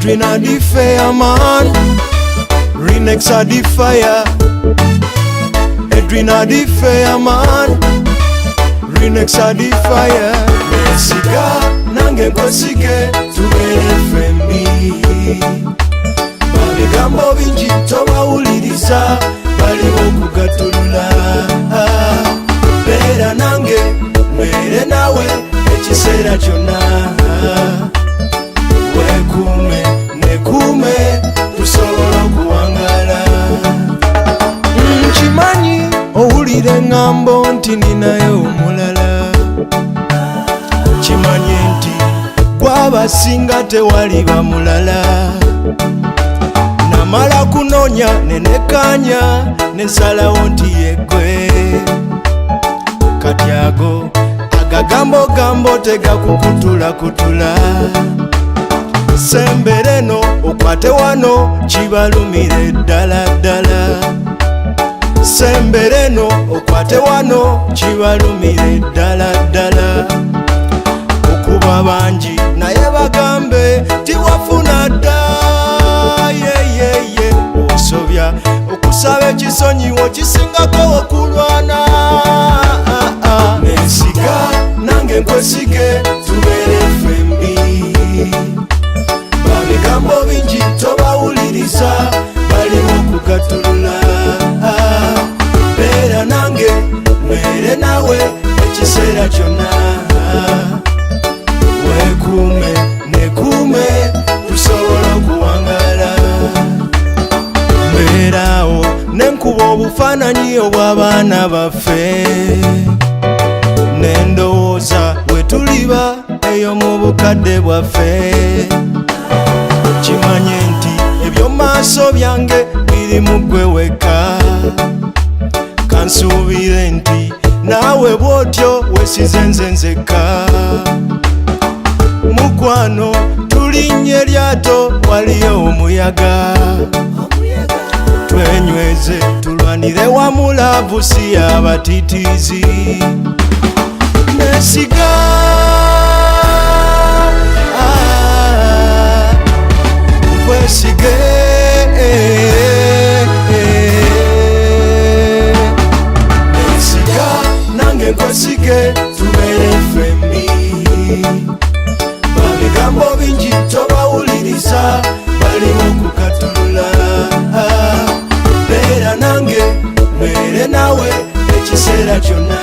Edwin a the fireman, Renex a the fire. Edwin a the fireman, Renex a the fire. Nesiga nange nkosige tubere fembi. Babigambo bingi tobawuliriza baliwo kugatulula. Beera nange mwere nawe ekiseera kyonna. Wekuume nekuume tusobola okuwangala. Nkimanyi owulira eŋŋambo nti ninayo omulala. Kimanyi nti gwabasinga tewali bamulala. Namala kunoonya nenekanya nensalawo nti yeggwe. Kati ago agagambo gambo tegakukutula kutula. Sembereno okwate wano kibalumire ddala ddala. Sembereno okwate wano kibalumire ddala ddala. Okuba bangi naye bagambe tiwafuna dda. Yeyeye osobya okusaba ekisonyiwo kisingako okulwana. Nesiga nange nkwesige tubeere fembi. Babigambo bingi tobawuliriza baliwo kugatulula. Beera nange mwere nawe ekiseera kyonna. Wekuume nekuume tusobola okuwangala. Mbeeraawo nenkuba obufaananyi obw'abaana baffe. Nendowooza bwe tuliba eyo mu bukadde bwaffe. Kimanye nti eby'omaaso byange biri mu ggwe wekka. Kansuubire nti naawe bw'otyo wesize nze nzekka. Mukwano tulinnye eryato waliyo omuyaga. Twenyweze tulwanire wamu laavu si y'abatiitiizi. Nesiga nkwesige. Nesiga nange nkwesige tubeere fembi. Babigambo bingi tobawuliriza baliwo kugatulula. Beera nange mwere nawe ekiseera kyonna.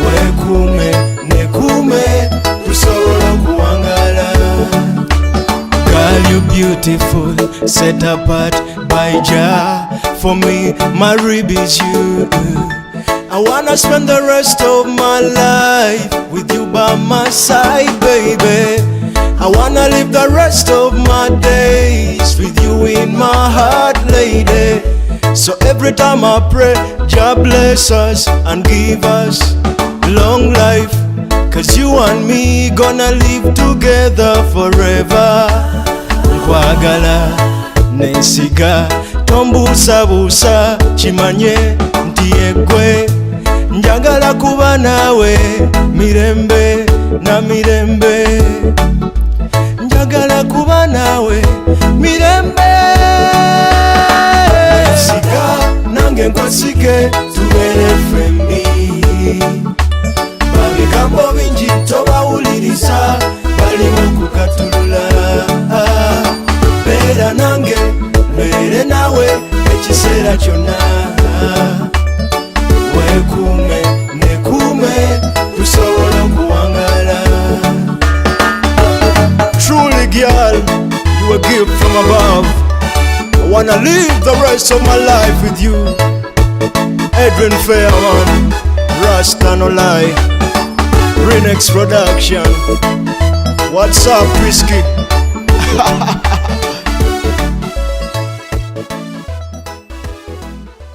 Wekuume nekuume tusobola okuwangala. Girl, you beautiful, set apart by Jah. For me, my rib is you. I wanna spend the rest of my life with you by my side, baby. I wanna live the rest of my days with you in my heart, lady. So every time I pray, Jah bless us and give us long life. Cause you and me gonna live together forever. Nkwagala nensiga tombuusabuusa kimanye nti yeggwe. Njagala kuba naawe mirembe na mirembe. Njagala kuba naawe mirembe. Nesiga nange nkwesige tubeere fembi. Babigambo bingi tobawuliriza baliwo kugatulula. Beera nange mbeere nawe ekiseera kyonna. Wekuume nekuume tusobola okuwangala. Truly girl, you a gift from above. I wanna live the rest of my life with you. Edwin Fireman, Rasta no lie, Renex production. What's up, Risky?